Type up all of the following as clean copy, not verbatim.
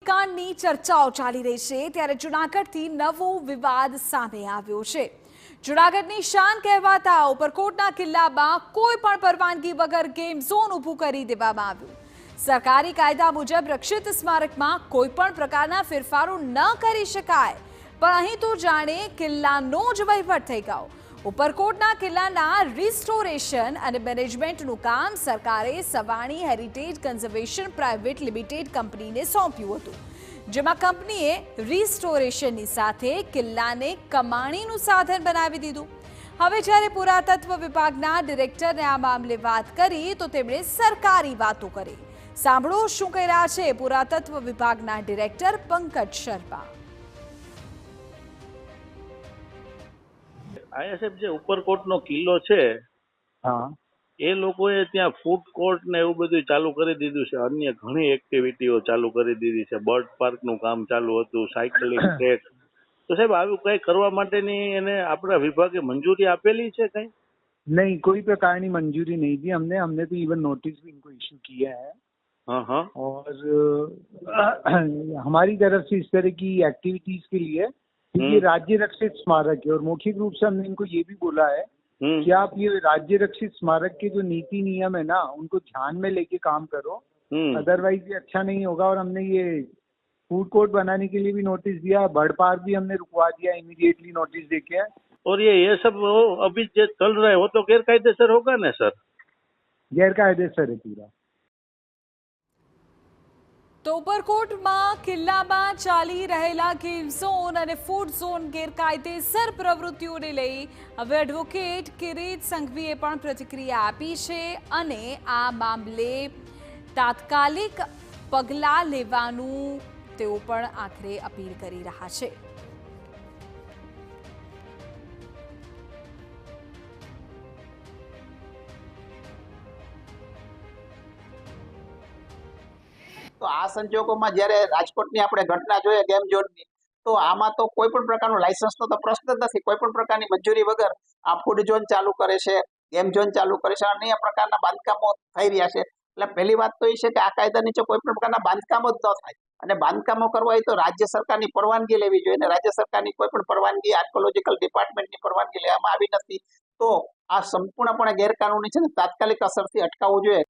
કાંડની ચર્ચાઓ ચાલી રહી છે ત્યારે જૂનાગઢથી નવો વિવાદ સામે આવ્યો છે। જૂનાગઢની શાન કહેવાતા ઉપરકોટના કિલ્લામાં કોઈ પણ પરવાનગી વગર ગેમ ઝોન ઊભું કરી દેવામાં આવ્યું। સરકારી કાયદા મુજબ રક્ષિત સ્મારકમાં કોઈ પણ પ્રકારના ફેરફારો ન કરી શકાય, પણ અહીં તો જાણે કિલ્લાનો જ વહીવટ થઈ ગયો। ઉપરકોટના કિલ્લાના રિસ્ટોરેશન અને મેનેજમેન્ટનું કામ સરકારે Savani heritage conservation private limited કંપનીને સોંપ્યું હતું, જેમાં કંપનીએ રિસ્ટોરેશનની સાથે કિલ્લાને કમાણીનું સાધન બનાવી દીધું। હવે જ્યારે પુરાતત્વ વિભાગના ડિરેક્ટરને આ મામલે વાત કરી તો તેમણે સરકારી વાતો કરી। સાંભળો શું કહી રહ્યા છે પુરાતત્વ વિભાગના ડિરેક્ટર પંકજ શર્મા। આઈએસએફ જે ઉપરકોટનો કિલ્લો છે, હા, એ લોકોએ ત્યાં ફૂડ કોર્ટ ને એવું બધું ચાલુ કરી દીધું છે। અન્ય ઘણી એક્ટિવિટીઓ ચાલુ કરી દીધી છે। બર્ડ પાર્કનું કામ ચાલુ હતું, સાયકલિંગ ટ્રેક। તો સાહેબ આવું કઈ કરવા માટેની એને આપણા વિભાગે મંજૂરી આપેલી છે કઈ? नहीं, कोई प्रकार की मंजूरी नहीं दी हमने तो इवन नोटिस भी इनको इशू किया है। हाँ हाँ। और हमारी तरफ से इस तरह की एक्टिविटीज के लिए ये राज्य रक्षित स्मारक है और मौखिक रूप से हमने इनको ये भी बोला है कि आप ये राज्य रक्षित स्मारक के जो नीति नियम है ना, उनको ध्यान में लेके काम करो, अदरवाइज ये अच्छा नहीं होगा। और हमने ये फूड कोर्ट बनाने के लिए भी नोटिस दिया, बर्ड पार्क भी हमने रुकवा दिया इमीडिएटली नोटिस देके। और ये सब वो अभी जो चल रहा है वो तो गैरकायदेसर होगा ना सर? गैरकायदेसर है पूरा। તો ઉપરકોટમાં કિલ્લામાં ચાલી રહેલા ગેમ ઝોન અને ફૂડ ઝોન ગેરકાયદેસર પ્રવૃત્તિઓને લઈ હવે એડવોકેટ કિરીટ સંઘવીએ પણ પ્રતિક્રિયા આપી છે અને આ મામલે તાત્કાલિક પગલાં લેવાનું તેઓ પણ આખરે અપીલ કરી રહ્યા છે। તો આ સંજોગોમાં જ્યારે રાજકોટની આપણે ઘટના જોઈએ ગેમ ઝોનની, તો આમાં તો કોઈ પણ પ્રકારનું લાયસન્સનો તો પ્રશ્ન જ નથી। કોઈ પણ પ્રકારની મંજૂરી વગર આ ફૂડ ઝોન ચાલુ કરે છે, ગેમ ઝોન ચાલુ કરે છે, અન્ય પ્રકારના બાંધકામો થઈ રહ્યા છે। એટલે પહેલી વાત તો એ છે કે આ કાયદા નીચે કોઈ પણ પ્રકારના બાંધકામો જ ન થાય, અને બાંધકામો કરવા હોય તો રાજ્ય સરકારની પરવાનગી લેવી જોઈએ, અને રાજ્ય સરકારની કોઈ પણ પરવાનગી આર્કોલોજીકલ ડિપાર્ટમેન્ટની પરવાનગી લેવામાં આવી નથી। તો આ સંપૂર્ણપણે ગેરકાનૂની છે ને તાત્કાલિક અસરથી અટકાવવું જોઈએ।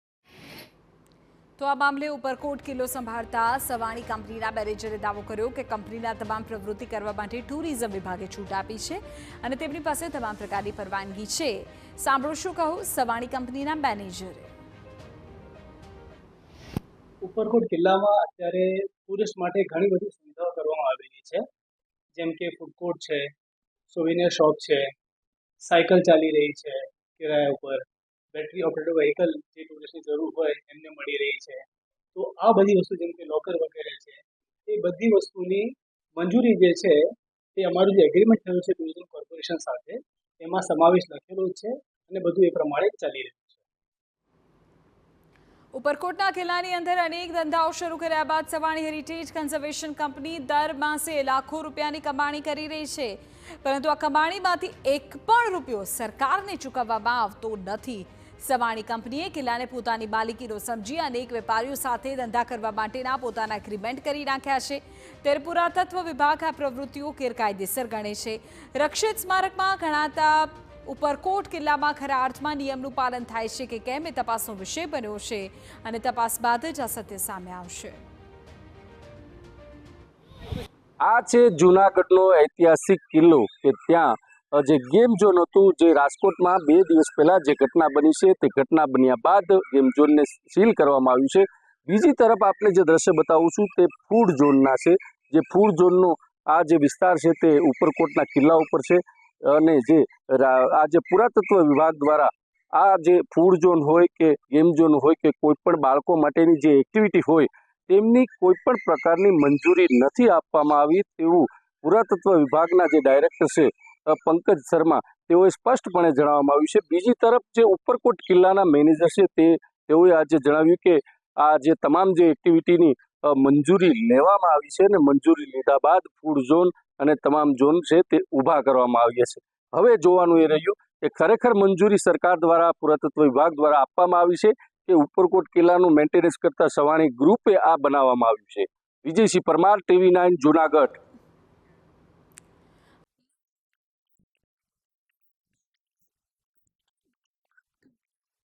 તો આ મામલે ઉપરકોટ કિલ્લો સંભાળતા સવાણી કંપનીના મેનેજરે દાવો કર્યો કે કંપનીના તમામ પ્રવૃત્તિ કરવા માટે ટુરિઝમ વિભાગે છૂટ આપી છે અને તેમની પાસે તમામ પ્રકારની પરવાનગી છે। સાંભળો શું કહ્યું સવાણી કંપનીના મેનેજરે। ઉપરકોટ કિલ્લામાં અત્યારે ટુરિસ્ટ માટે ઘણી બધી સુવિધાઓ કરવામાં આવેલી છે, જેમ કે ફૂડ કોર્ટ છે, સોવિનિયર શોપ છે, સાયકલ ચાલી રહી છે કિરાયા ઉપર, બેટરી ઓપરેટેડ વ્હીકલ જે ટુરિસ્ટની જરૂર હોય એમને મળી રહી છે। તો આ બધી વસ્તુ જેમ કે લોકર વગેરે છે, એ બધી વસ્તુની મંજૂરી જે છે એ અમારું જે એગ્રીમેન્ટ થયું છે ટુરિઝમ કોર્પોરેશન સાથે, એમાં સમાવેશ લખેલો છે અને બધું એ પ્રમાણે ચાલી રહ્યું છે। ઉપરકોટના કિલ્લાની અંદર અનેક ધંધાઓ શરૂ કર્યા બાદ સવાણી હેરિટેજ કન્ઝર્વેશન કંપની દર માસે લાખો રૂપિયાની કમાણી કરી રહી છે, પરંતુ આ કમાણીમાંથી એક પણ રૂપિયો સરકારને ચૂકવવામાં આવતો નથી। સવાણી કંપનીએ કિલ્લાને પોતાની માલિકીનો સમજી અનેક વેપારીઓ સાથે ધંધા કરવા માટેના પોતાના એગ્રીમેન્ટ કરી નાખ્યા છે, ત્યારે પુરાતત્વ વિભાગ આ પ્રવૃત્તિઓ ગેરકાયદેસર ગણે છે। રક્ષિત સ્મારકમાં ગણાતા ઉપરકોટ કિલ્લામાં ખરા અર્થમાં નિયમનું પાલન થાય છે કે કેમ એ તપાસનો વિષય બન્યો છે અને તપાસ બાદ જ આ સત્ય સામે આવશે। આ છે જૂનાગઢનો ઐતિહાસિક કિલ્લો કે ત્યાં જે ગેમ ઝોન હતું, જે રાજકોટમાં 2 દિવસ પહેલા જે ઘટના બની છે તે ઘટના બન્યા બાદ ગેમ ઝોનને સીલ કરવામાં આવ્યું છે। બીજી તરફ આપણે જે દ્રશ્ય બતાવું છું તે ફૂડ ઝોનના છે। જે ફૂડ ઝોનનો આ જે વિસ્તાર છે તે ઉપરકોટના કિલ્લા ઉપર છે અને જે આ જે પુરાતત્વ વિભાગ દ્વારા આ જે ફૂડ ઝોન હોય કે ગેમ ઝોન હોય કે કોઈ પણ બાળકો માટેની જે એક્ટિવિટી હોય તેમની કોઈ પણ પ્રકારની મંજૂરી નથી આપવામાં આવી તેવું પુરાતત્વ વિભાગના જે ડાયરેક્ટર છે પંકજ શર્મા તેઓએ સ્પષ્ટપણે જણાવવામાં આવ્યું છે। બીજી તરફ જે ઉપરકોટ કિલ્લાના મેનેજર છે તેઓએ આજે જણાવ્યું કે આ જે તમામ જે એક્ટિવિટીની મંજૂરી લેવામાં આવી છે અને મંજૂરી લીધા બાદ ફૂડ ઝોન અને તમામ ઝોન છે તે ઊભા કરવામાં આવ્યા છે। હવે જોવાનું એ રહ્યું કે ખરેખર મંજૂરી સરકાર દ્વારા પુરાતત્વ વિભાગ દ્વારા આપવામાં આવી છે કે ઉપરકોટ કિલ્લાનું મેન્ટેનન્સ કરતા સવાણી ગ્રુપે આ બનાવવામાં આવ્યું છે। વિજયસિંહ પરમાર, TV9 જુનાગઢ.